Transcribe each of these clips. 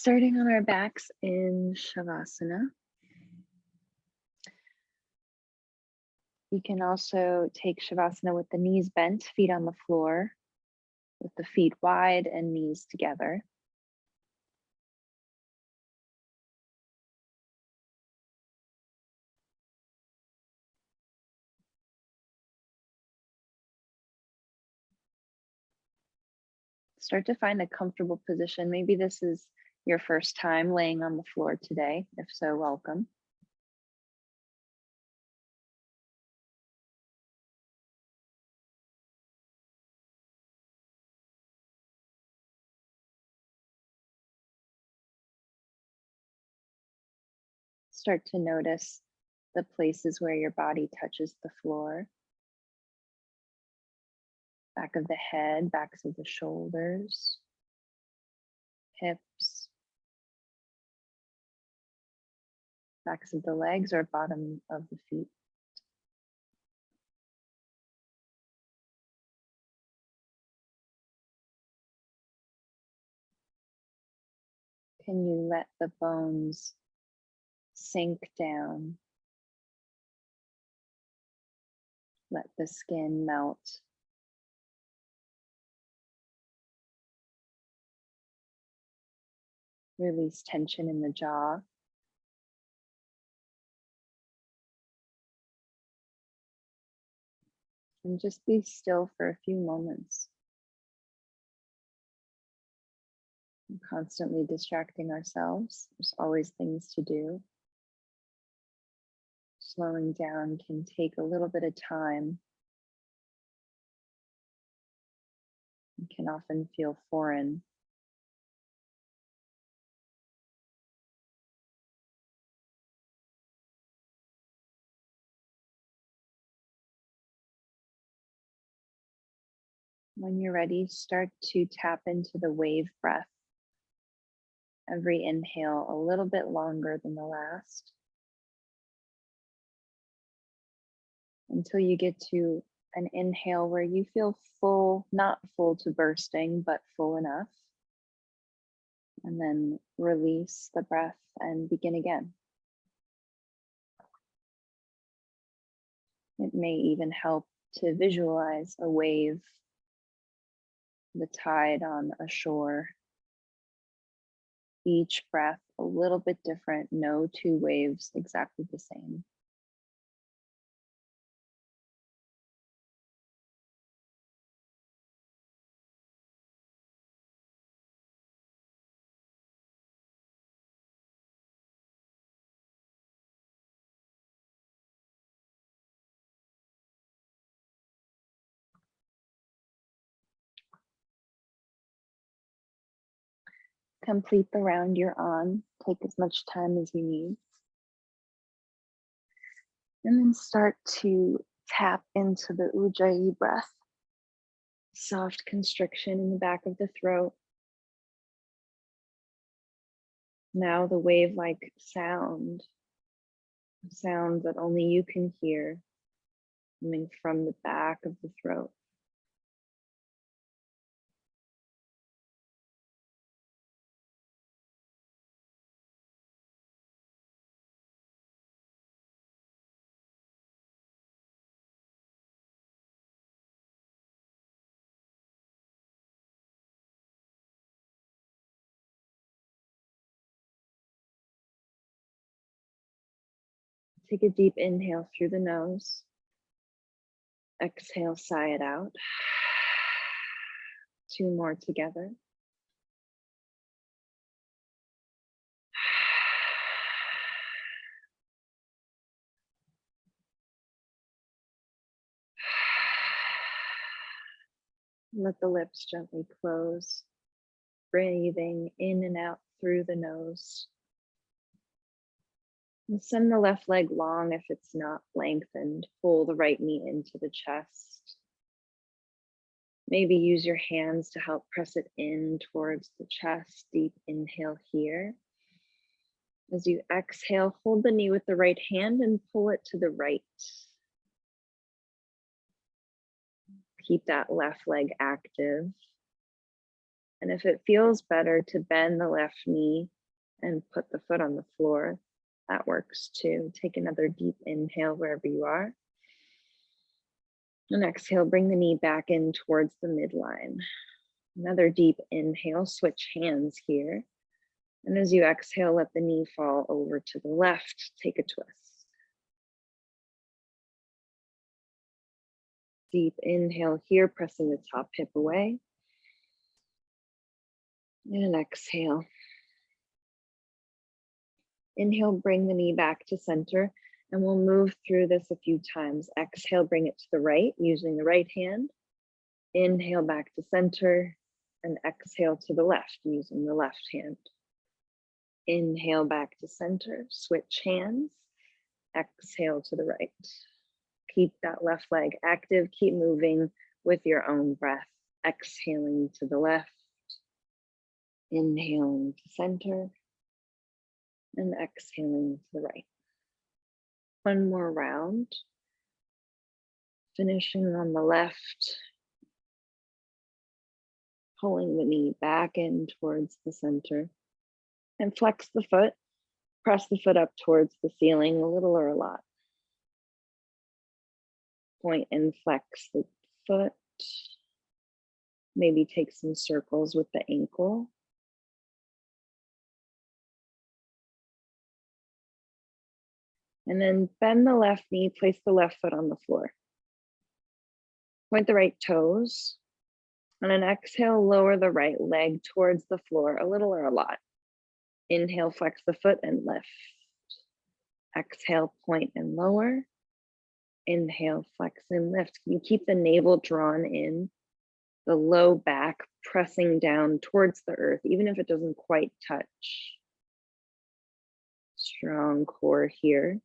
Starting on our backs in Shavasana. You can also take Shavasana with the knees bent, feet on the floor, with the feet wide and knees together. Start to find a comfortable position. Maybe this is your first time laying on the floor today. If so, welcome. Start to notice the places where your body touches the floor. Back of the head, backs of the shoulders, hips, backs of the legs or bottom of the feet. Can you let the bones sink down? Let the skin melt. Release tension in the jaw. And just be still for a few moments. We're constantly distracting ourselves. There's always things to do. Slowing down can take a little bit of time. It can often feel foreign. When you're ready, start to tap into the wave breath. Every inhale a little bit longer than the last, until you get to an inhale where you feel full, not full to bursting, but full enough. And then release the breath and begin again. It may even help to visualize a wave, the tide on a shore. Each breath a little bit different, no two waves exactly the same. Complete the round you're on. Take as much time as you need. And then start to tap into the Ujjayi breath. Soft constriction in the back of the throat. Now the wave-like sound that only you can hear, coming from the back of the throat. Take a deep inhale through the nose. Exhale, sigh it out. 2 more together. Let the lips gently close. Breathing in and out through the nose. And send the left leg long if it's not lengthened. Pull the right knee into the chest. Maybe use your hands to help press it in towards the chest. Deep inhale here. As you exhale, hold the knee with the right hand and pull it to the right. Keep that left leg active. And if it feels better to bend the left knee and put the foot on the floor, that works too. Take another deep inhale wherever you are. And exhale, bring the knee back in towards the midline. Another deep inhale, switch hands here. And as you exhale, let the knee fall over to the left. Take a twist. Deep inhale here, pressing the top hip away. And exhale. Inhale, bring the knee back to center. And we'll move through this a few times. Exhale, bring it to the right using the right hand. Inhale back to center. And exhale to the left using the left hand. Inhale back to center, switch hands. Exhale to the right. Keep that left leg active, keep moving with your own breath. Exhaling to the left. Inhaling to center. And exhaling to the right. One more round. Finishing on the left. Pulling the knee back in towards the center. And flex the foot. Press the foot up towards the ceiling, a little or a lot. Point and flex the foot. Maybe take some circles with the ankle. And then bend the left knee, place the left foot on the floor. Point the right toes. On an exhale, lower the right leg towards the floor, a little or a lot. Inhale, flex the foot and lift. Exhale, point and lower. Inhale, flex and lift. Can you keep the navel drawn in, the low back pressing down towards the earth, even if it doesn't quite touch. Strong core here.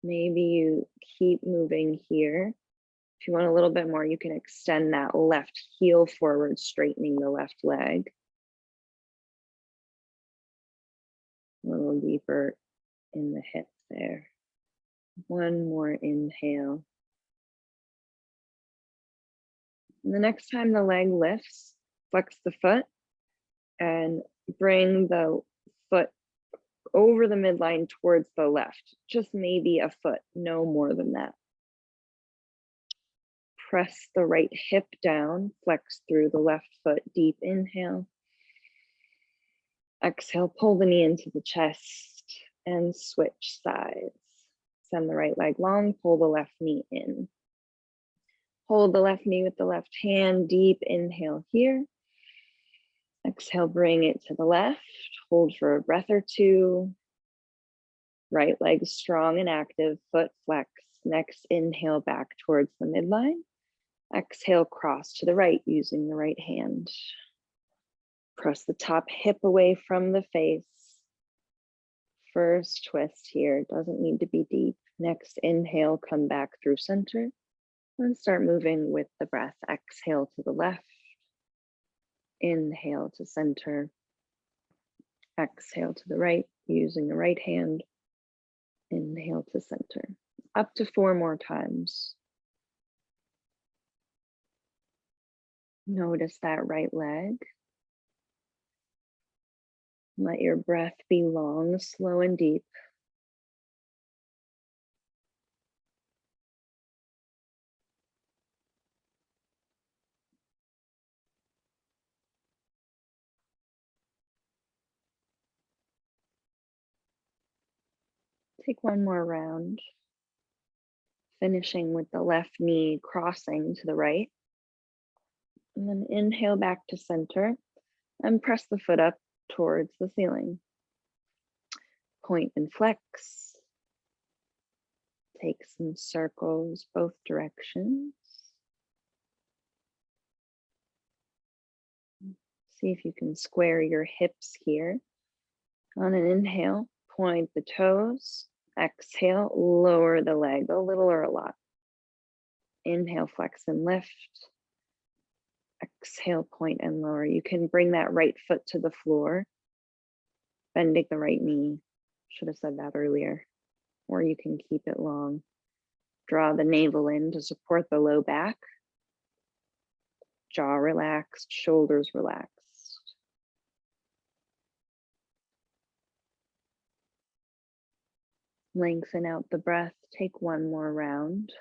Maybe you keep moving here. If you want a little bit more, you can extend that left heel forward, straightening the left leg. A little deeper in the hip there. One more inhale. And the next time the leg lifts, flex the foot and bring the foot over the midline towards the left. Just maybe a foot, no more than that. Press the right hip down, flex through the left foot, deep inhale. Exhale, pull the knee into the chest and switch sides. Send the right leg long, pull the left knee in. Hold the left knee with the left hand, deep inhale here. Exhale, bring it to the left, hold for a breath or two. Right leg strong and active, foot flex. Next, inhale back towards the midline. Exhale, cross to the right using the right hand. Press the top hip away from the face. First twist here, doesn't need to be deep. Next, inhale, come back through center. And start moving with the breath. Exhale to the left. Inhale to center. Exhale to the right using the right hand. Inhale to center. Up to 4 more times. Notice that right leg. Let your breath be long, slow, and deep. Take one more round, finishing with the left knee crossing to the right. And then inhale back to center and press the foot up towards the ceiling. Point and flex. Take some circles both directions. See if you can square your hips here. On an inhale, point the toes. Exhale, lower the leg a little or a lot. Inhale, flex and lift. Exhale, point and lower. You can bring that right foot to the floor, bending the right knee. Should have said that earlier. Or you can keep it long. Draw the navel in to support the low back. jaw relaxed, shoulders relaxed. Lengthen out the breath, take one more round.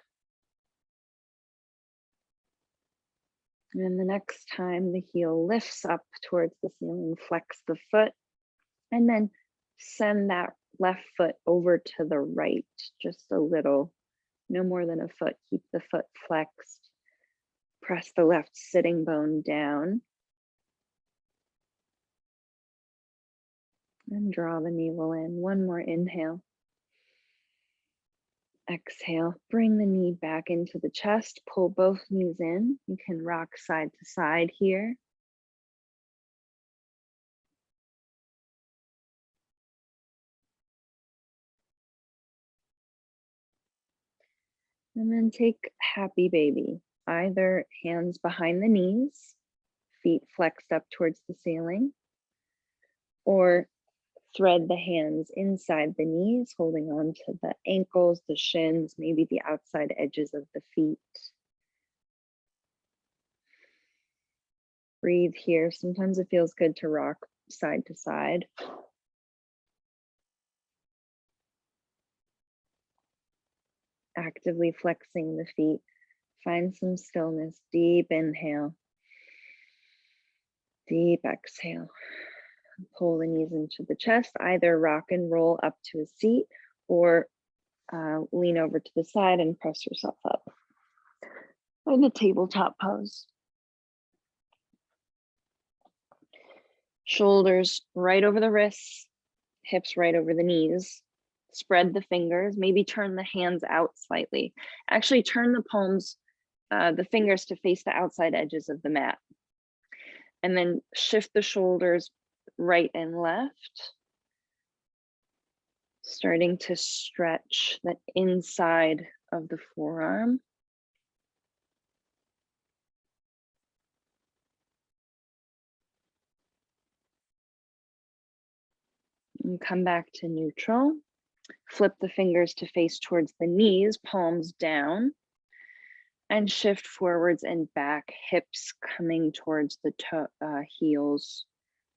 And the next time the heel lifts up towards the ceiling, flex the foot, and then send that left foot over to the right, just a little, no more than a foot. Keep the foot flexed. Press the left sitting bone down. And draw the navel in. One more inhale. Exhale, bring the knee back into the chest, pull both knees in. You can rock side to side here. And then take happy baby, either hands behind the knees, feet flexed up towards the ceiling, or thread the hands inside the knees, holding on to the ankles, the shins, maybe the outside edges of the feet. Breathe here. Sometimes it feels good to rock side to side. Actively flexing the feet. Find some stillness. Deep inhale. Deep exhale. Pull the knees into the chest. Either rock and roll up to a seat or lean over to the side and press yourself up. In a tabletop pose. Shoulders right over the wrists, hips right over the knees. Spread the fingers, maybe turn the hands out slightly. Actually turn the palms, the fingers to face the outside edges of the mat. And then shift the shoulders right and left. Starting to stretch the inside of the forearm. And come back to neutral. Flip the fingers to face towards the knees, palms down. And shift forwards and back, hips coming towards the heels,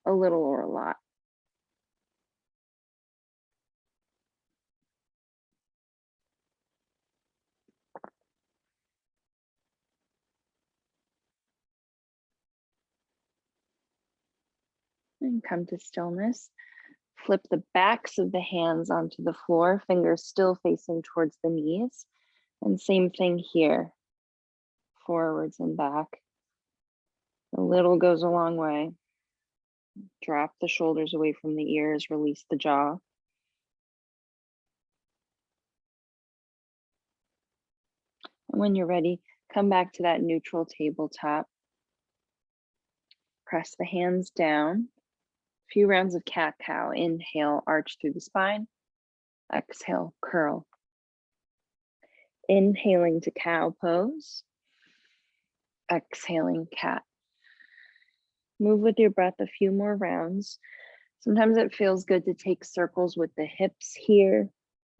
a little or a lot. And come to stillness. Flip the backs of the hands onto the floor, fingers still facing towards the knees. And same thing here, forwards and back. A little goes a long way. Drop the shoulders away from the ears, release the jaw. And when you're ready, come back to that neutral tabletop. Press the hands down. A few rounds of cat-cow. Inhale, arch through the spine. Exhale, curl. Inhaling to cow pose. Exhaling cat. Move with your breath a few more rounds. Sometimes it feels good to take circles with the hips here.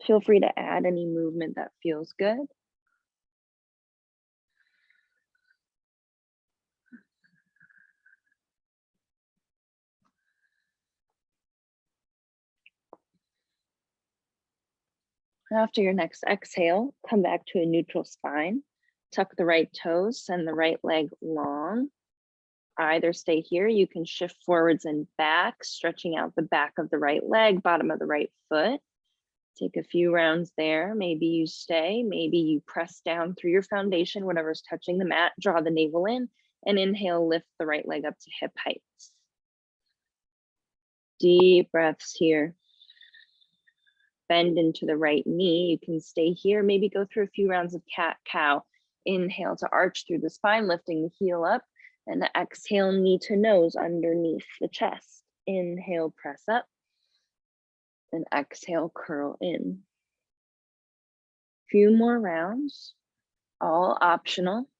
Feel free to add any movement that feels good. After your next exhale, come back to a neutral spine. Tuck the right toes, send the right leg long. Either stay here, you can shift forwards and back, stretching out the back of the right leg, bottom of the right foot. Take a few rounds there. Maybe you stay, maybe you press down through your foundation, whatever's touching the mat, draw the navel in, and inhale, lift the right leg up to hip height. Deep breaths here. Bend into the right knee. You can stay here, maybe go through a few rounds of cat-cow. Inhale to arch through the spine, lifting the heel up, and exhale, knee to nose underneath the chest. Inhale, press up, and exhale, curl in. Few more rounds, all optional.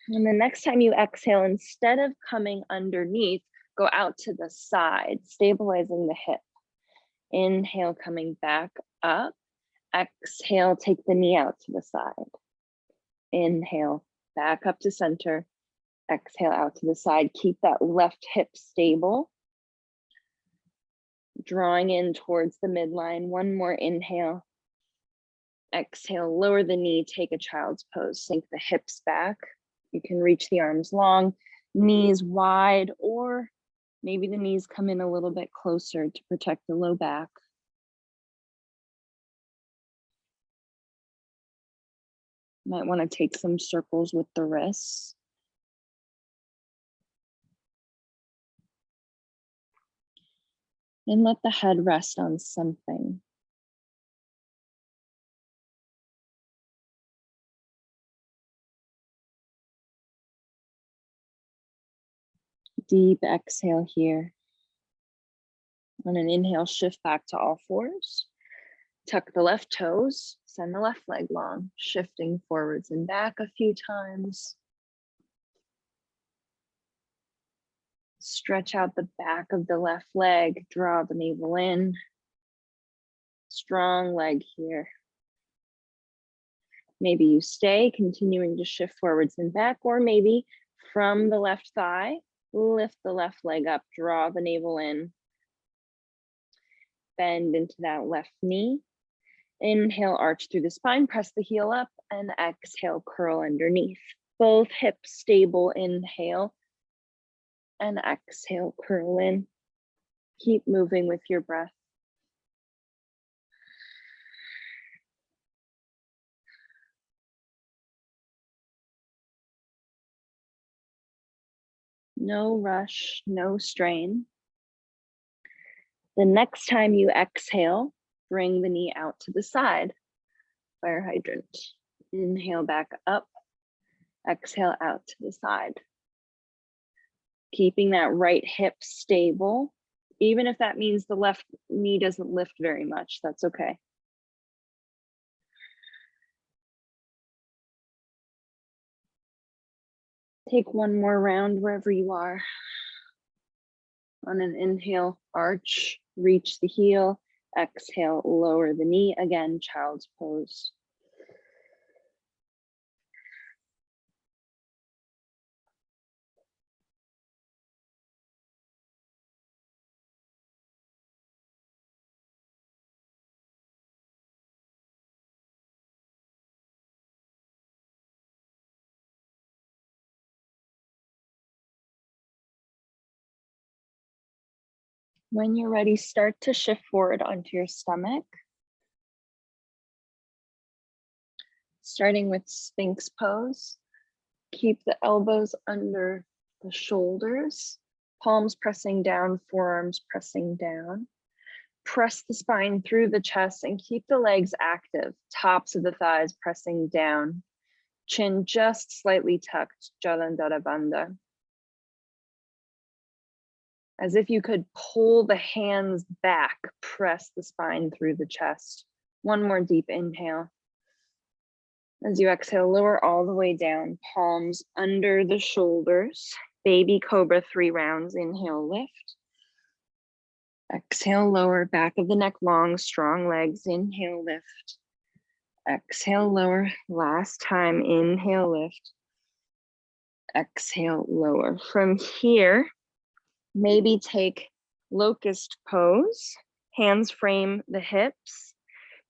And the next time you exhale, instead of coming underneath, go out to the side, stabilizing the hip. Inhale, coming back up. Exhale, take the knee out to the side. Inhale, back up to center. Exhale out to the side. Keep that left hip stable. Drawing in towards the midline. One more inhale. Exhale, lower the knee, take a child's pose. Sink the hips back. You can reach the arms long, knees wide, or maybe the knees come in a little bit closer to protect the low back. Might want to take some circles with the wrists. And let the head rest on something. Deep exhale here. On an inhale, shift back to all fours. Tuck the left toes, send the left leg long, shifting forwards and back a few times. Stretch out the back of the left leg, draw the navel in. Strong leg here. Maybe you stay, continuing to shift forwards and back, or maybe from the left thigh, lift the left leg up, draw the navel in. Bend into that left knee. Inhale, arch through the spine, press the heel up, and exhale, curl underneath. Both hips stable, inhale, and exhale, curl in. Keep moving with your breath. No rush, no strain. The next time you exhale, bring the knee out to the side. Fire hydrant. Inhale back up. Exhale out to the side. Keeping that right hip stable. Even if that means the left knee doesn't lift very much, that's okay. Take one more round wherever you are. On an inhale, arch, reach the heel. Exhale, lower the knee. Again, child's pose. When you're ready, start to shift forward onto your stomach. Starting with Sphinx pose. Keep the elbows under the shoulders, palms pressing down, forearms pressing down. Press the spine through the chest and keep the legs active. Tops of the thighs pressing down. Chin just slightly tucked, Jalandhara Bandha. As if you could pull the hands back, press the spine through the chest. One more deep inhale. As you exhale, lower all the way down, palms under the shoulders. Baby cobra 3 rounds, inhale, lift. Exhale, lower, back of the neck long, strong legs, inhale, lift. Exhale, lower, last time, inhale, lift. Exhale, lower. From here, maybe take locust pose, hands frame the hips,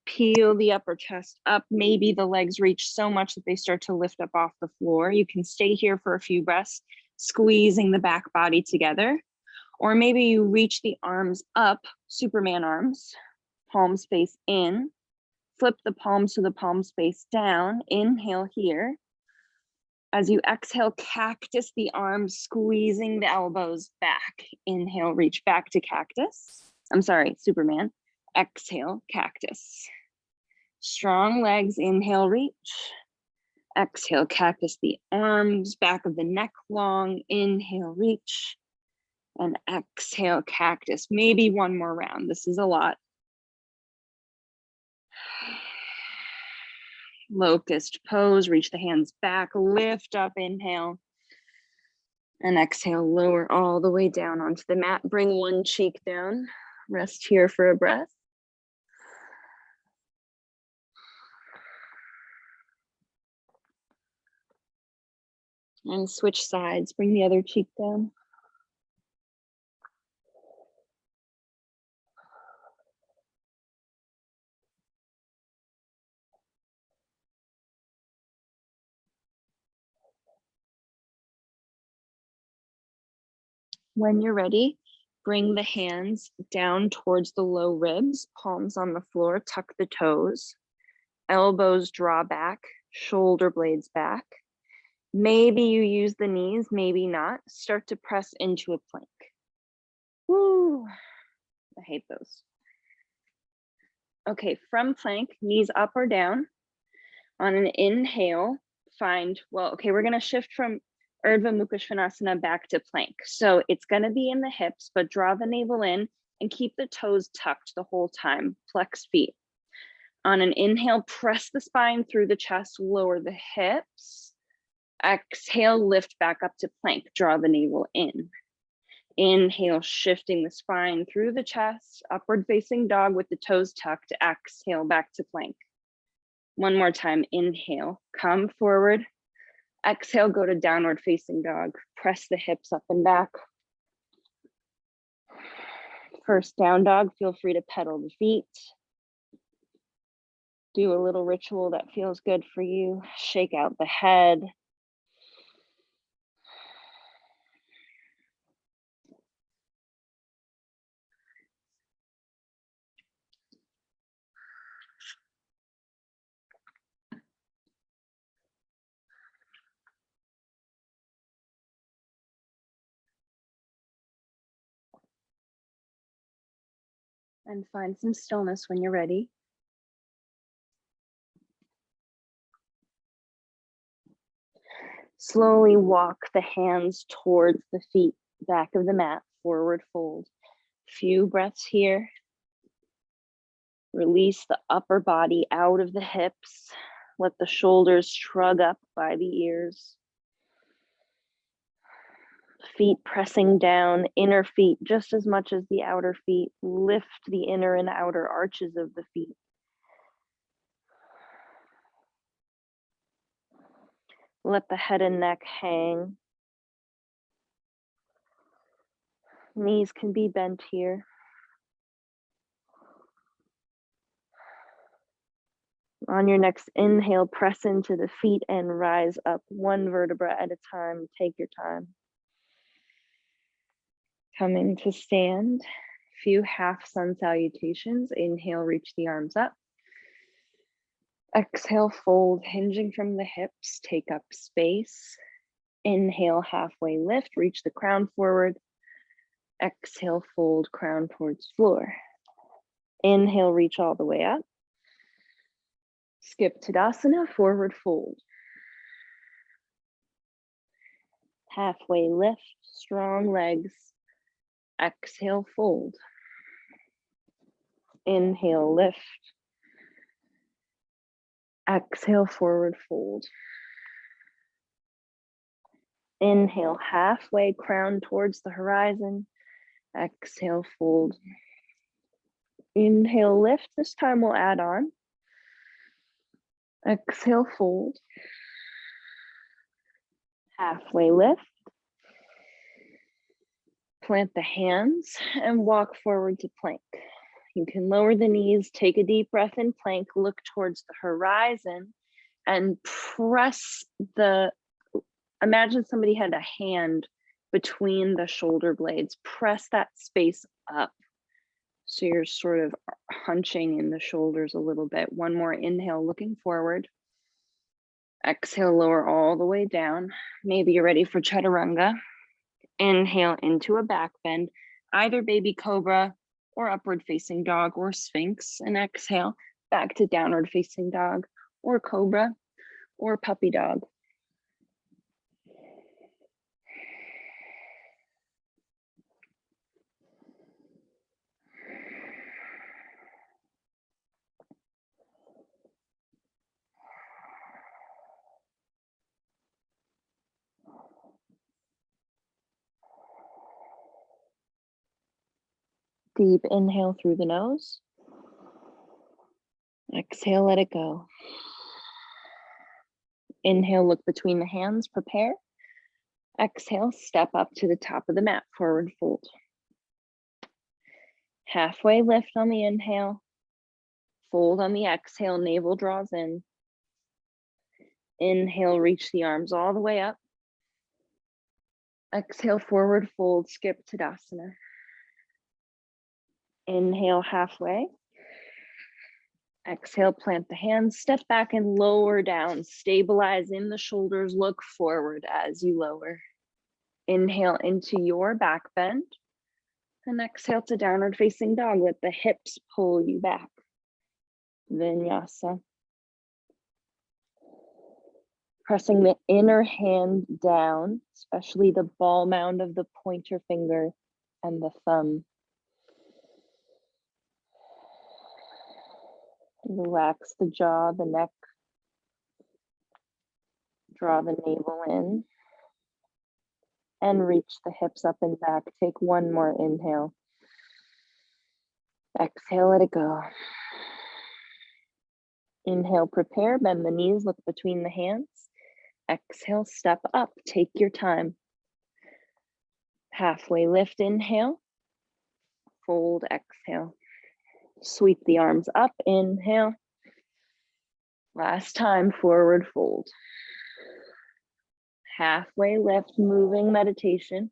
peel the upper chest up. Maybe the legs reach so much that they start to lift up off the floor. You can stay here for a few breaths, squeezing the back body together. Or maybe you reach the arms up, Superman arms, palms face in, flip the palms to the palms face down, inhale here. As you exhale, cactus the arms, squeezing the elbows back. Inhale, reach back to cactus. I'm sorry, Superman. Exhale, cactus. Strong legs, inhale, reach. Exhale, cactus the arms, back of the neck long. Inhale, reach. And exhale, cactus. Maybe one more round. This is a lot. Locust pose, reach the hands back, lift up, inhale. And exhale, lower all the way down onto the mat. Bring one cheek down. Rest here for a breath. And switch sides, bring the other cheek down. When you're ready, bring the hands down towards the low ribs, palms on the floor, tuck the toes, elbows draw back, shoulder blades back. Maybe you use the knees, maybe not. Start to press into a plank. Woo, I hate those. Okay, from plank, knees up or down. On an inhale, we're gonna shift from Urdhva Mukha Svanasana back to plank. So it's gonna be in the hips, but draw the navel in and keep the toes tucked the whole time. Flex feet. On an inhale, press the spine through the chest, lower the hips. Exhale, lift back up to plank, draw the navel in. Inhale, shifting the spine through the chest, upward facing dog with the toes tucked. Exhale, back to plank. One more time, inhale, come forward. Exhale, go to downward facing dog. Press the hips up and back. First down dog, feel free to pedal the feet. Do a little ritual that feels good for you. Shake out the head. And find some stillness when you're ready. Slowly walk the hands towards the feet, back of the mat, forward fold. Few breaths here. Release the upper body out of the hips. Let the shoulders shrug up by the ears. Feet pressing down, inner feet just as much as the outer feet. Lift the inner and outer arches of the feet. Let the head and neck hang. Knees can be bent here. On your next inhale, press into the feet and rise up one vertebra at a time. Take your time. Coming to stand. Few half sun salutations. Inhale, reach the arms up. Exhale, fold, hinging from the hips. Take up space. Inhale, halfway lift. Reach the crown forward. Exhale, fold, crown towards floor. Inhale, reach all the way up. Skip Tadasana, forward fold. Halfway lift, strong legs. Exhale, fold. Inhale, lift. Exhale, forward fold. Inhale, halfway, crown towards the horizon. Exhale, fold. Inhale, lift. This time we'll add on. Exhale, fold. Halfway lift. Plant the hands and walk forward to plank. You can lower the knees, take a deep breath in plank, look towards the horizon, and imagine somebody had a hand between the shoulder blades. Press that space up. So you're sort of hunching in the shoulders a little bit. One more inhale, looking forward. Exhale, lower all the way down. Maybe you're ready for chaturanga. Inhale into a back bend, either baby cobra or upward facing dog or sphinx. And exhale back to downward facing dog or cobra or puppy dog. Deep inhale through the nose. Exhale, let it go. Inhale, look between the hands, prepare. Exhale, step up to the top of the mat, forward fold. Halfway lift on the inhale, fold on the exhale, navel draws in. Inhale, reach the arms all the way up. Exhale, forward fold, skip Tadasana. Inhale, halfway. Exhale, plant the hands, step back and lower down. Stabilize in the shoulders, look forward as you lower. Inhale into your back bend. And exhale to downward facing dog. Let the hips pull you back. Vinyasa. Pressing the inner hand down, especially the ball mound of the pointer finger and the thumb. Relax the jaw, the neck. Draw the navel in. And reach the hips up and back. Take one more inhale. Exhale, let it go. Inhale, prepare, bend the knees, look between the hands. Exhale, step up, take your time. Halfway lift, inhale. Fold, exhale. Sweep the arms up, inhale. Last time, forward fold. Halfway lift, moving meditation.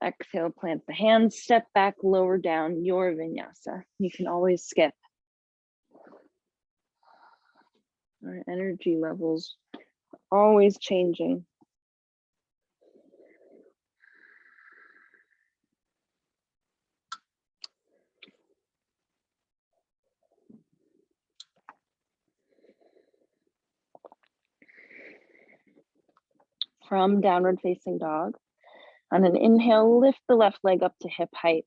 Exhale, plant the hands, step back, lower down, your vinyasa. You can always skip. Our energy levels always changing. From downward facing dog. On an inhale, lift the left leg up to hip height.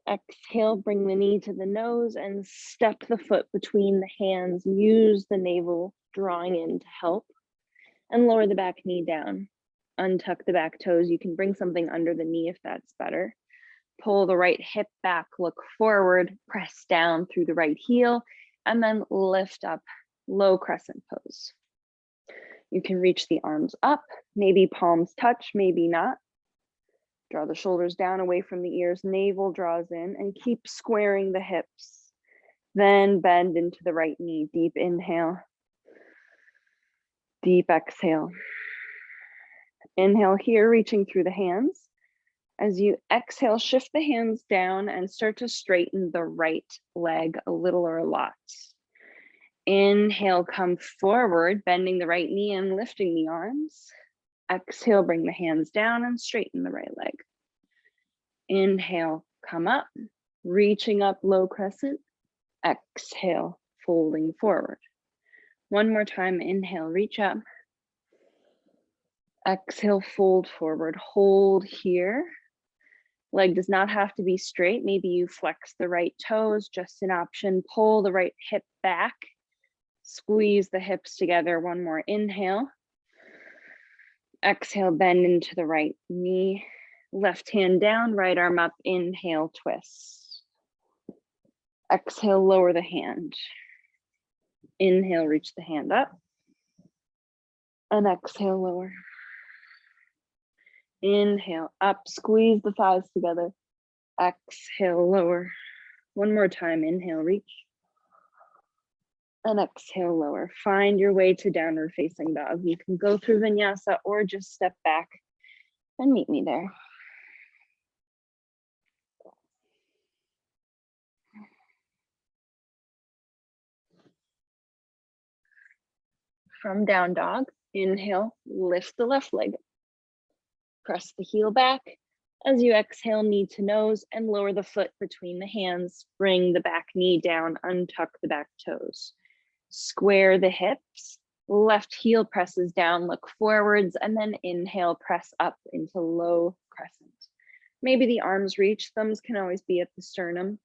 Exhale, bring the knee to the nose and step the foot between the hands. Use the navel drawing in to help. And lower the back knee down. Untuck the back toes. You can bring something under the knee if that's better. Pull the right hip back, look forward, press down through the right heel, and then lift up, low crescent pose. You can reach the arms up, maybe palms touch, maybe not. Draw the shoulders down away from the ears, navel draws in, and keep squaring the hips. Then bend into the right knee, deep inhale. Deep exhale. Inhale here, reaching through the hands. As you exhale, shift the hands down and start to straighten the right leg a little or a lot. Inhale, come forward, bending the right knee and lifting the arms. Exhale, bring the hands down and straighten the right leg. Inhale, come up, reaching up, low crescent. Exhale, folding forward. One more time, inhale, reach up. Exhale, fold forward, hold here. Leg does not have to be straight. Maybe you flex the right toes, just an option. Pull the right hip back. Squeeze the hips together. One more inhale. Exhale, bend into the right knee. Left hand down, right arm up. Inhale, twist. Exhale, lower the hand. Inhale, reach the hand up. And exhale, lower. Inhale, up, squeeze the thighs together. Exhale, lower. One more time, inhale, reach. And exhale, lower. Find your way to downward facing dog. You can go through vinyasa or just step back and meet me there. From down dog, inhale, lift the left leg. Press the heel back. As you exhale, knee to nose and lower the foot between the hands. Bring the back knee down, untuck the back toes. Square the hips, left heel presses down, look forwards, and then inhale, press up into low crescent. Maybe the arms reach, thumbs can always be at the sternum.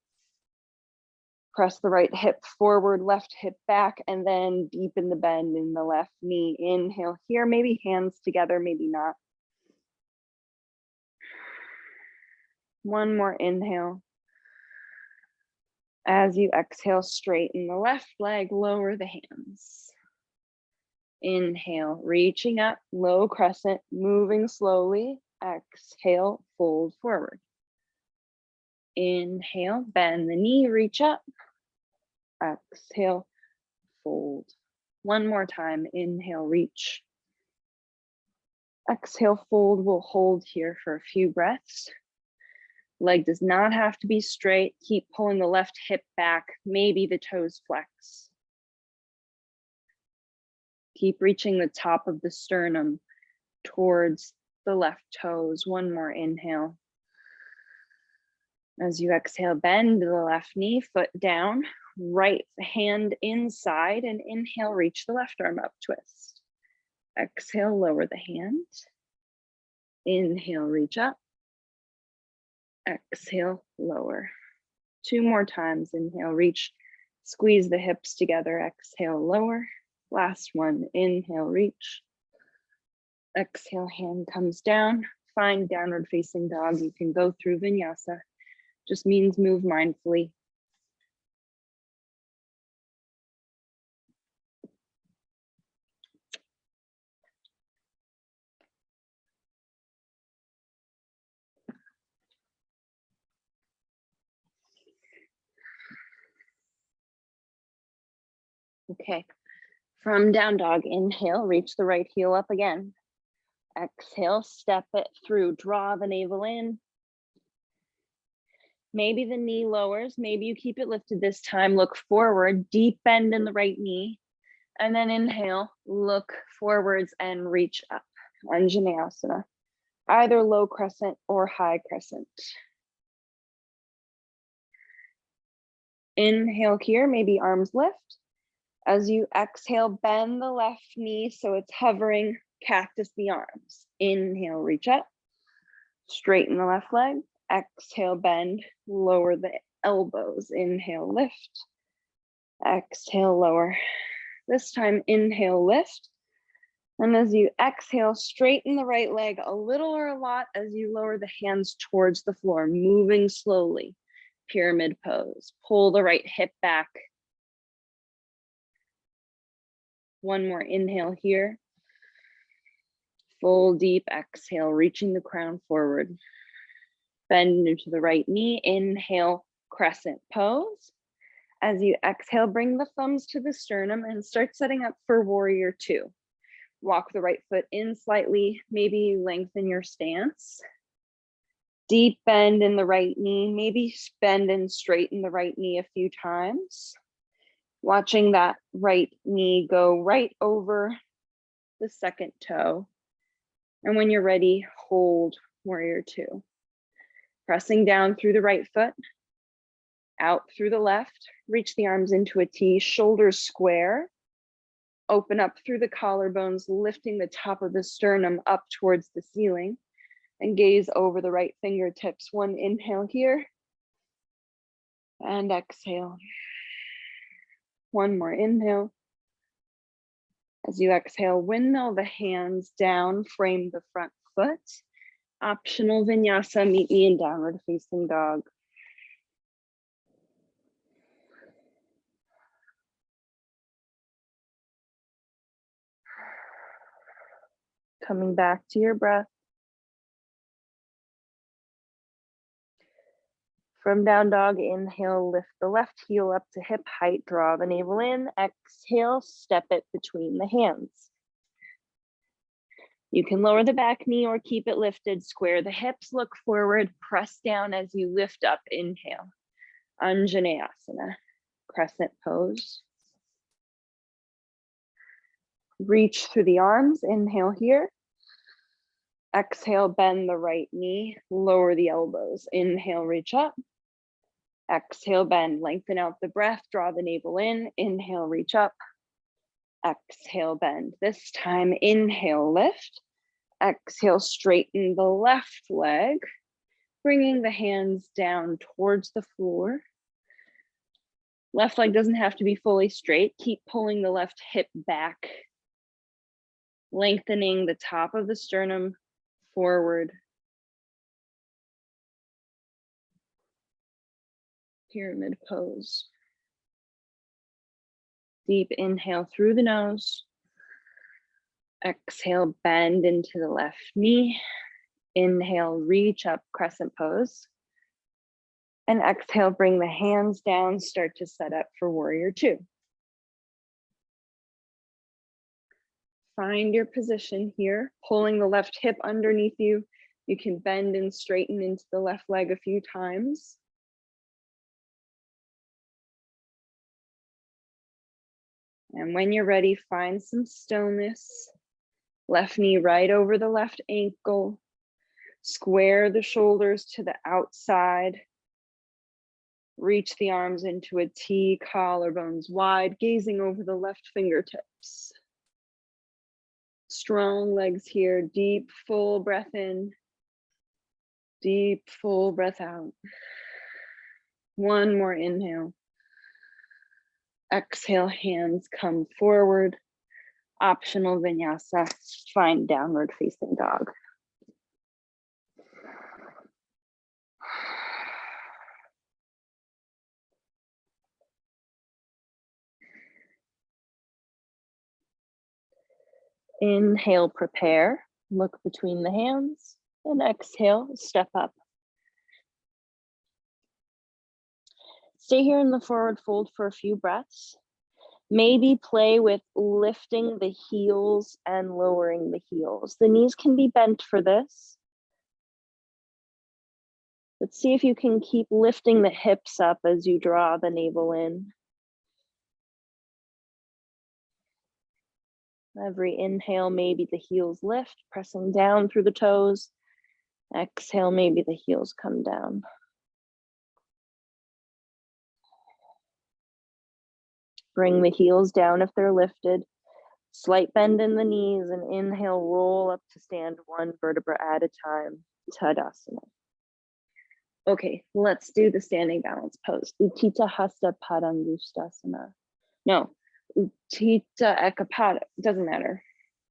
Press the right hip forward, left hip back, and then deepen the bend in the left knee. Inhale here, maybe hands together, maybe not. One more inhale. As you exhale, straighten the left leg, lower the hands. Inhale, reaching up, low crescent, moving slowly. Exhale, fold forward. Inhale, bend the knee, reach up. Exhale, fold. One more time, inhale, reach. Exhale, fold. We'll hold here for a few breaths. Leg does not have to be straight. Keep pulling the left hip back. Maybe the toes flex. Keep reaching the top of the sternum towards the left toes. One more inhale. As you exhale, bend the left knee, foot down, right hand inside, and inhale, reach the left arm up, twist. Exhale, lower the hand. Inhale, reach up. Exhale, lower. Two more times. Inhale, reach, squeeze the hips together. Exhale, lower. Last one. Inhale, reach. Exhale, hand comes down. Find downward facing dog. You can go through vinyasa. Just means move mindfully. Okay, from down dog, inhale, reach the right heel up again. Exhale, step it through, draw the navel in. Maybe the knee lowers, maybe you keep it lifted this time, look forward, deep bend in the right knee, and then inhale, look forwards and reach up, Anjaneyasana, either low crescent or high crescent. Inhale here, maybe arms lift. As you exhale, bend the left knee so it's hovering, cactus the arms. Inhale, reach up, straighten the left leg. Exhale, bend, lower the elbows. Inhale, lift. Exhale, lower. This time, inhale, lift. And as you exhale, straighten the right leg a little or a lot as you lower the hands towards the floor, moving slowly. Pyramid pose. Pull the right hip back. One more inhale here. Full deep exhale, reaching the crown forward. Bend into the right knee. Inhale, crescent pose. As you exhale, bring the thumbs to the sternum and start setting up for warrior two. Walk the right foot in slightly. Maybe you lengthen your stance. Deep bend in the right knee. Maybe bend and straighten the right knee a few times. Watching that right knee go right over the second toe. And when you're ready, hold warrior two. Pressing down through the right foot, out through the left, reach the arms into a T, shoulders square, open up through the collarbones, lifting the top of the sternum up towards the ceiling, and gaze over the right fingertips. One inhale here, and exhale. One more inhale. As you exhale, windmill the hands down, frame the front foot. Optional vinyasa, meet me in downward facing dog. Coming back to your breath. From down dog, inhale, lift the left heel up to hip height, draw the navel in. Exhale, step it between the hands. You can lower the back knee or keep it lifted, square the hips, look forward, press down as you lift up, inhale. Anjaneyasana, crescent pose. Reach through the arms, inhale here. Exhale, bend the right knee, lower the elbows. Inhale, reach up. Exhale, bend, lengthen out the breath, draw the navel in. Inhale, reach up. Exhale, bend. This time, inhale, lift. Exhale, straighten the left leg, bringing the hands down towards the floor. Left leg doesn't have to be fully straight. Keep pulling the left hip back, lengthening the top of the sternum forward. Pyramid pose. Deep inhale through the nose. Exhale, bend into the left knee. Inhale, reach up, crescent pose. And exhale, bring the hands down, start to set up for warrior two. Find your position here, pulling the left hip underneath you. You can bend and straighten into the left leg a few times. And when you're ready, find some stillness. Left knee right over the left ankle. Square the shoulders to the outside. Reach the arms into a T, collarbones wide, gazing over the left fingertips. Strong legs here, deep, full breath in. Deep, full breath out. One more inhale. Exhale, hands come forward. Optional vinyasa, find downward facing dog. Inhale, prepare, look between the hands, and exhale, step up. Stay here in the forward fold for a few breaths. Maybe play with lifting the heels and lowering the heels. The knees can be bent for this. But see if you can keep lifting the hips up as you draw the navel in. Every inhale, maybe the heels lift, pressing down through the toes. Exhale, maybe the heels come down. Bring the heels down if they're lifted. Slight bend in the knees and inhale, roll up to stand one vertebra at a time. Tadasana. Okay, let's do the standing balance pose. Utthita, hasta, padangusthasana. No, Utthita, ekapada, doesn't matter.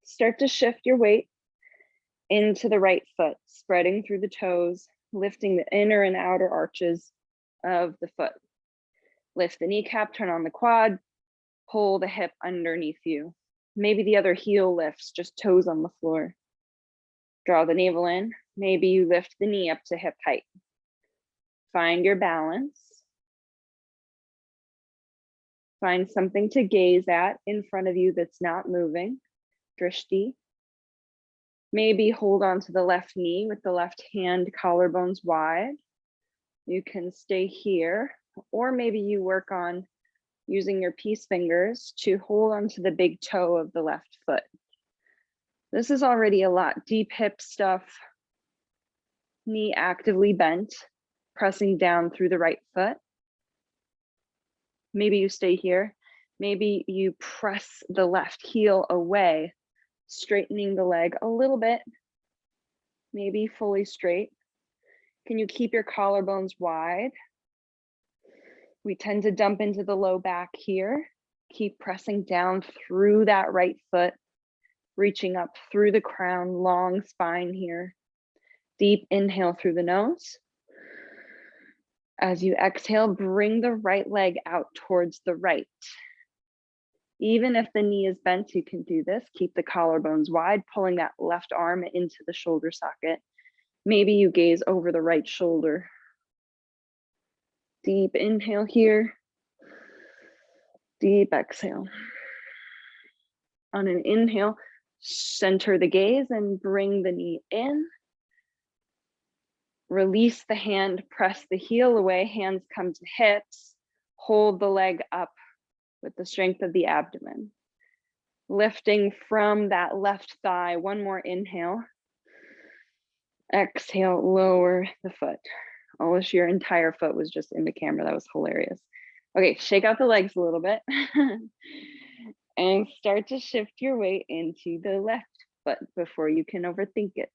Start to shift your weight into the right foot, spreading through the toes, lifting the inner and outer arches of the foot. Lift the kneecap, turn on the quad, pull the hip underneath you. Maybe the other heel lifts, just toes on the floor. Draw the navel in. Maybe you lift the knee up to hip height. Find your balance. Find something to gaze at in front of you that's not moving. Drishti. Maybe hold on to the left knee with the left hand, collarbones wide. You can stay here, or maybe you work on using your peace fingers to hold onto the big toe of the left foot. This is already a lot. Deep hip stuff. Knee actively bent, pressing down through the right foot. Maybe you stay here. Maybe you press the left heel away, straightening the leg a little bit, maybe fully straight. Can you keep your collarbones wide? We tend to dump into the low back here. Keep pressing down through that right foot, reaching up through the crown, long spine here. Deep inhale through the nose. As you exhale, bring the right leg out towards the right. Even if the knee is bent, you can do this. Keep the collarbones wide, pulling that left arm into the shoulder socket. Maybe you gaze over the right shoulder. Deep inhale here. Deep exhale. On an inhale, center the gaze and bring the knee in. Release the hand, press the heel away, hands come to hips. Hold the leg up with the strength of the abdomen. Lifting from that left thigh, one more inhale. Exhale, lower the foot. I wish your entire foot was just in the camera. That was hilarious. Okay, shake out the legs a little bit and start to shift your weight into the left foot before you can overthink it.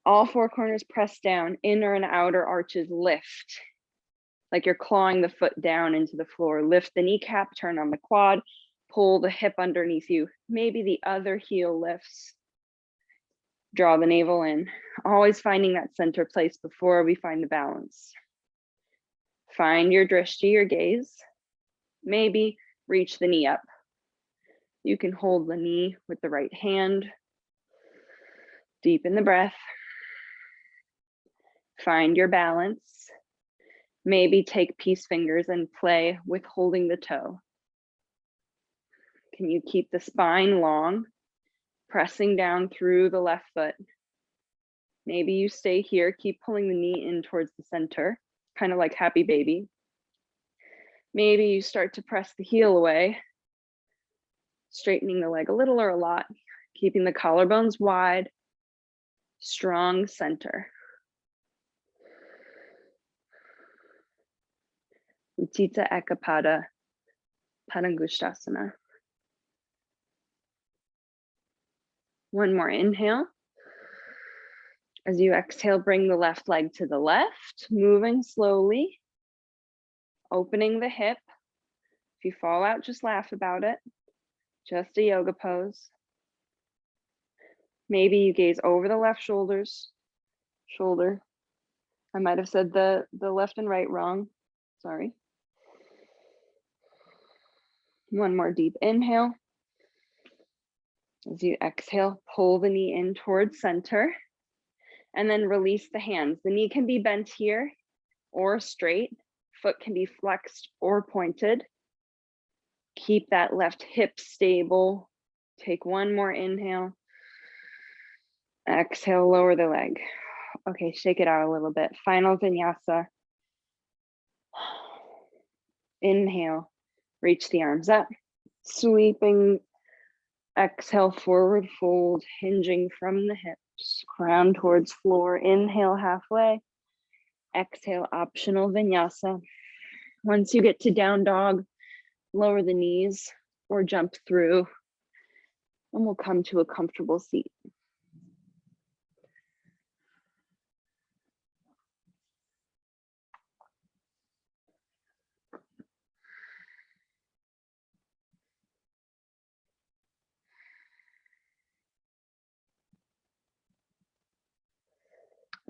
All four corners press down, inner and outer arches lift. Like you're clawing the foot down into the floor. Lift the kneecap, turn on the quad, pull the hip underneath you. Maybe the other heel lifts. Draw the navel in. Always finding that center place before we find the balance. Find your drishti, your gaze. Maybe reach the knee up. You can hold the knee with the right hand. Deepen the breath. Find your balance. Maybe take peace fingers and play with holding the toe. Can you keep the spine long, pressing down through the left foot? Maybe you stay here, keep pulling the knee in towards the center, kind of like happy baby. Maybe you start to press the heel away, straightening the leg a little or a lot, keeping the collarbones wide, strong center. Utthita Ekapada, padangusthasana. One more inhale. As you exhale, bring the left leg to the left, moving slowly, opening the hip. If you fall out, just laugh about it. Just a yoga pose. Maybe you gaze over the left shoulder. I might have said the left and right wrong. Sorry. One more deep inhale. As you exhale, pull the knee in towards center and then release the hands. The knee can be bent here or straight. Foot can be flexed or pointed. Keep that left hip stable. Take one more inhale. Exhale, lower the leg. Okay, shake it out a little bit. Final vinyasa. Inhale, reach the arms up. Sweeping, exhale, forward fold, hinging from the hips. Crown towards floor. Inhale, halfway. Exhale, optional vinyasa. Once you get to down dog, lower the knees or jump through, and we'll come to a comfortable seat.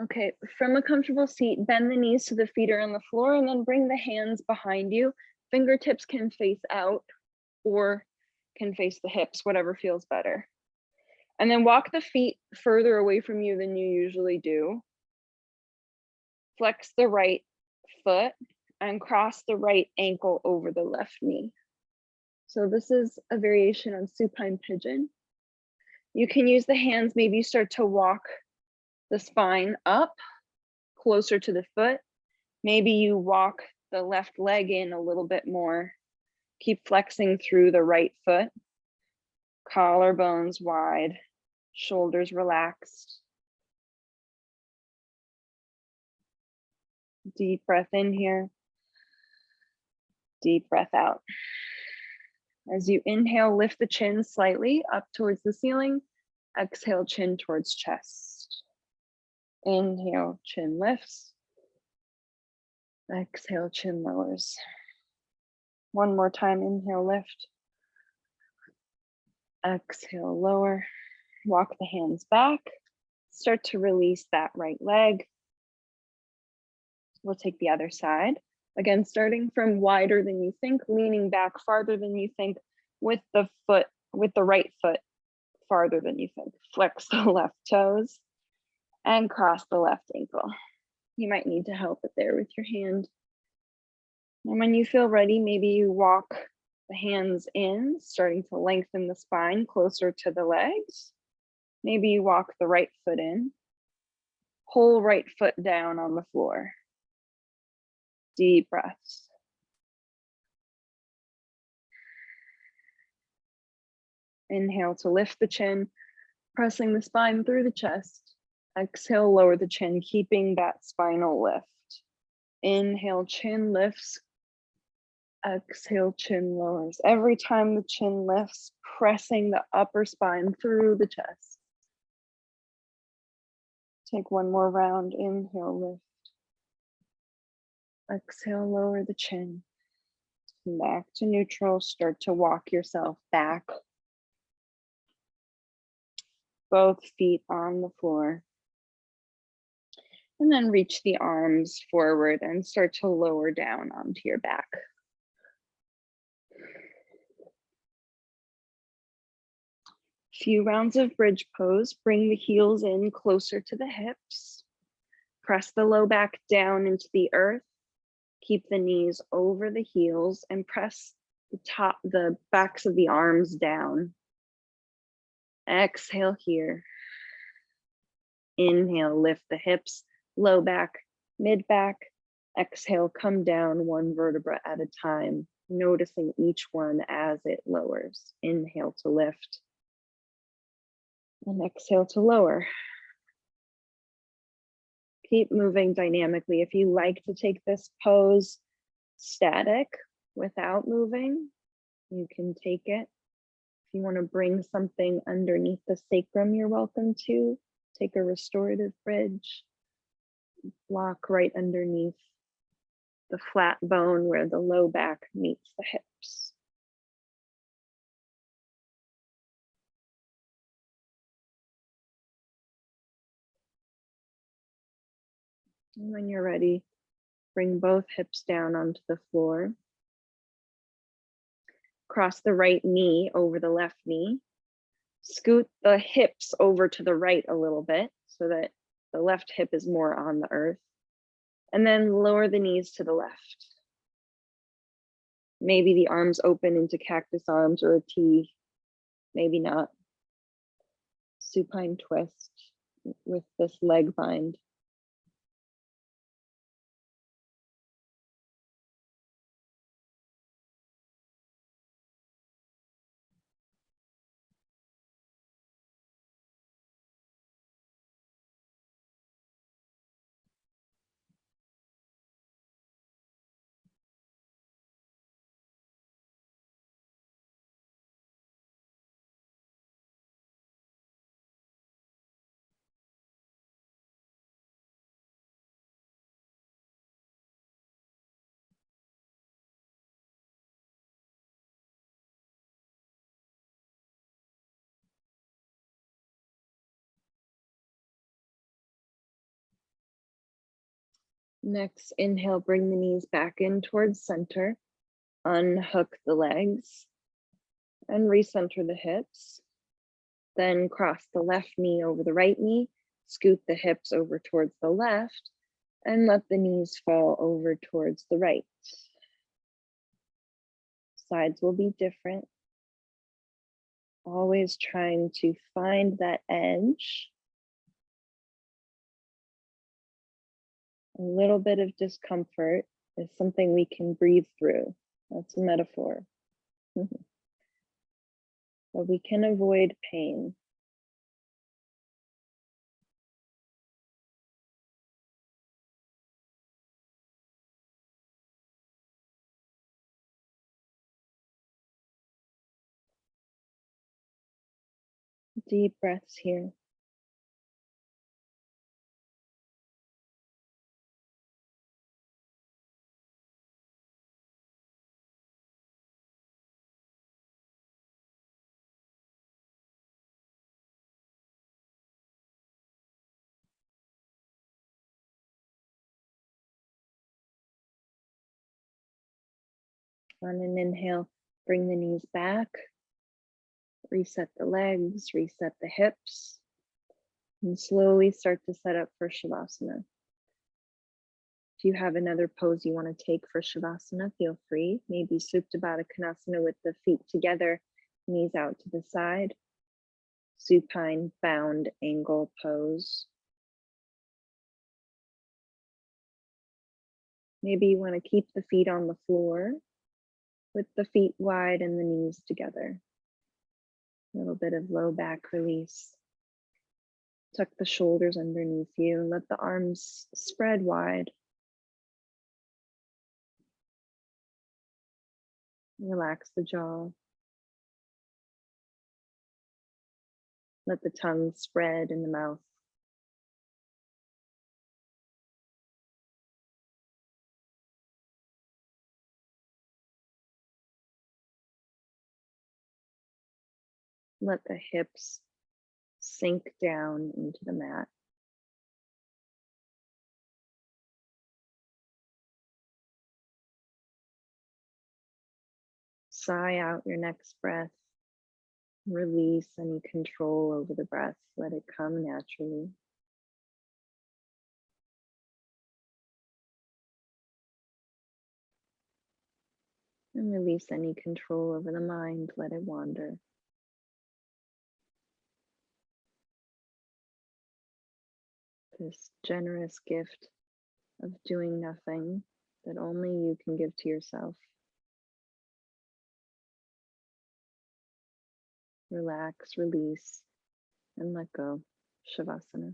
Okay, from a comfortable seat, bend the knees so the feet are on the floor and then bring the hands behind you. Fingertips can face out or can face the hips, whatever feels better. And then walk the feet further away from you than you usually do. Flex the right foot and cross the right ankle over the left knee. So this is a variation on supine pigeon. You can use the hands, maybe you start to walk the spine up closer to the foot. Maybe you walk the left leg in a little bit more. Keep flexing through the right foot. Collarbones wide, shoulders relaxed. Deep breath in here. Deep breath out. As you inhale, lift the chin slightly up towards the ceiling. Exhale, chin towards chest. Inhale, chin lifts. Exhale, chin lowers. One more time, inhale, lift. Exhale, lower. Walk the hands back. Start to release that right leg. We'll take the other side. Again, starting from wider than you think, leaning back farther than you think, with the right foot farther than you think. Flex the left toes and cross the left ankle. You might need to help it there with your hand. And when you feel ready, maybe you walk the hands in, starting to lengthen the spine closer to the legs. Maybe you walk the right foot in. Pull right foot down on the floor. Deep breaths. Inhale to lift the chin, pressing the spine through the chest. Exhale, lower the chin, keeping that spinal lift. Inhale, chin lifts. Exhale, chin lowers. Every time the chin lifts, pressing the upper spine through the chest. Take one more round. Inhale, lift. Exhale, lower the chin. Back to neutral. Start to walk yourself back. Both feet on the floor. And then reach the arms forward and start to lower down onto your back. Few rounds of bridge pose. Bring the heels in closer to the hips. Press the low back down into the earth. Keep the knees over the heels and press the backs of the arms down. Exhale here. Inhale, lift the hips, low back, mid back. Exhale, come down one vertebra at a time, noticing each one as it lowers. Inhale to lift. And exhale to lower. Keep moving dynamically. If you like to take this pose static without moving, you can take it. If you want to bring something underneath the sacrum, you're welcome to. Take a restorative bridge. Block right underneath the flat bone where the low back meets the hips. And when you're ready, bring both hips down onto the floor. Cross the right knee over the left knee. Scoot the hips over to the right a little bit so that the left hip is more on the earth. And then lower the knees to the left. Maybe the arms open into cactus arms or a T, maybe not. Supine twist with this leg bind. Next, inhale, bring the knees back in towards center. Unhook the legs and recenter the hips. Then cross the left knee over the right knee, scoot the hips over towards the left, and let the knees fall over towards the right. Sides will be different. Always trying to find that edge. A little bit of discomfort is something we can breathe through. That's a metaphor. But we can avoid pain. Deep breaths here. On an inhale, bring the knees back, reset the legs, reset the hips, and slowly start to set up for Shavasana. If you have another pose you want to take for Shavasana, feel free. Maybe Supta Baddha Konasana with the feet together, knees out to the side. Supine bound angle pose. Maybe you want to keep the feet on the floor with the feet wide and the knees together. A little bit of low back release. Tuck the shoulders underneath you and let the arms spread wide. Relax the jaw. Let the tongue spread in the mouth. Let the hips sink down into the mat. Sigh out your next breath. Release any control over the breath. Let it come naturally. And release any control over the mind. Let it wander. This generous gift of doing nothing that only you can give to yourself. Relax, release, and let go. Shavasana.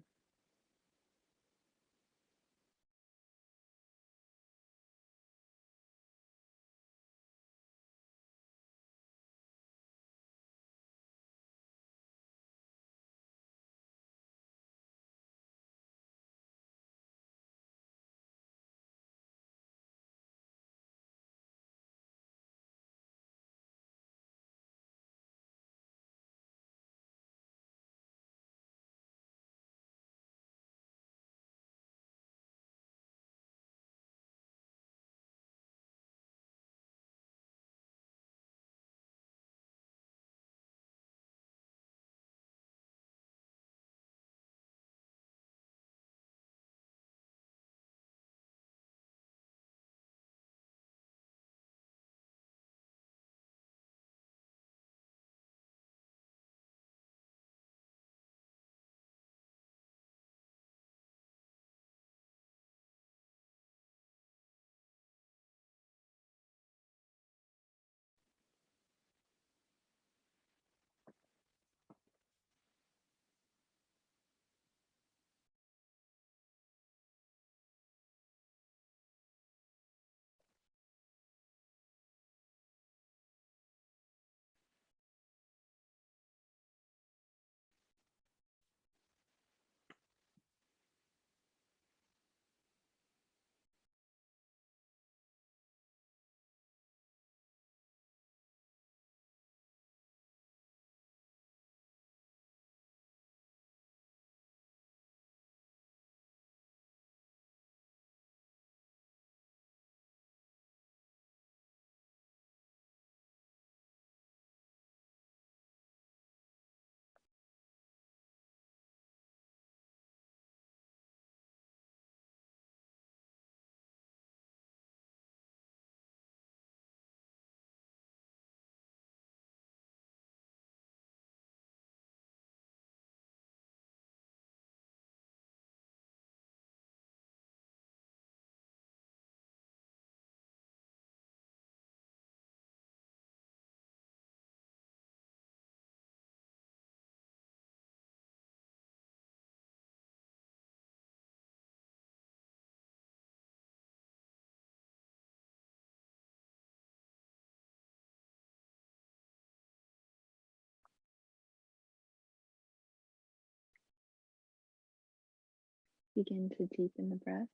Begin to deepen the breath,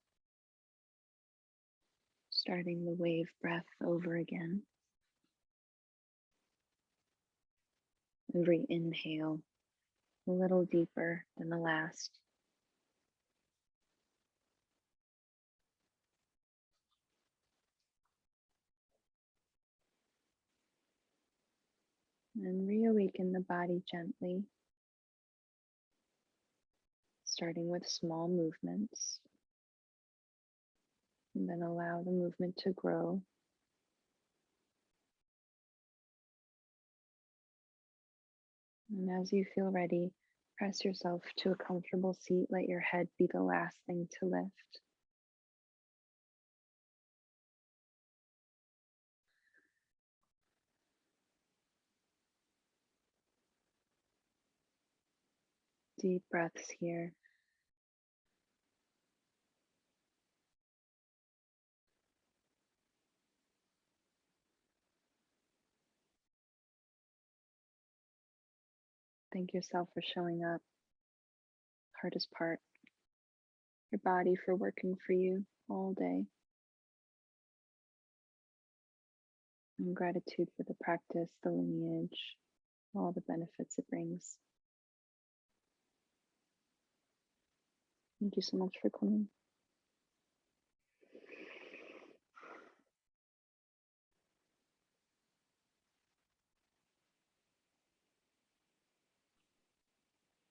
starting the wave breath over again. Every inhale a little deeper than the last. And reawaken the body gently, starting with small movements. And then allow the movement to grow. And as you feel ready, press yourself to a comfortable seat. Let your head be the last thing to lift. Deep breaths here. Thank yourself for showing up. Hardest part. Your body for working for you all day. And gratitude for the practice, the lineage, all the benefits it brings. Thank you so much for coming.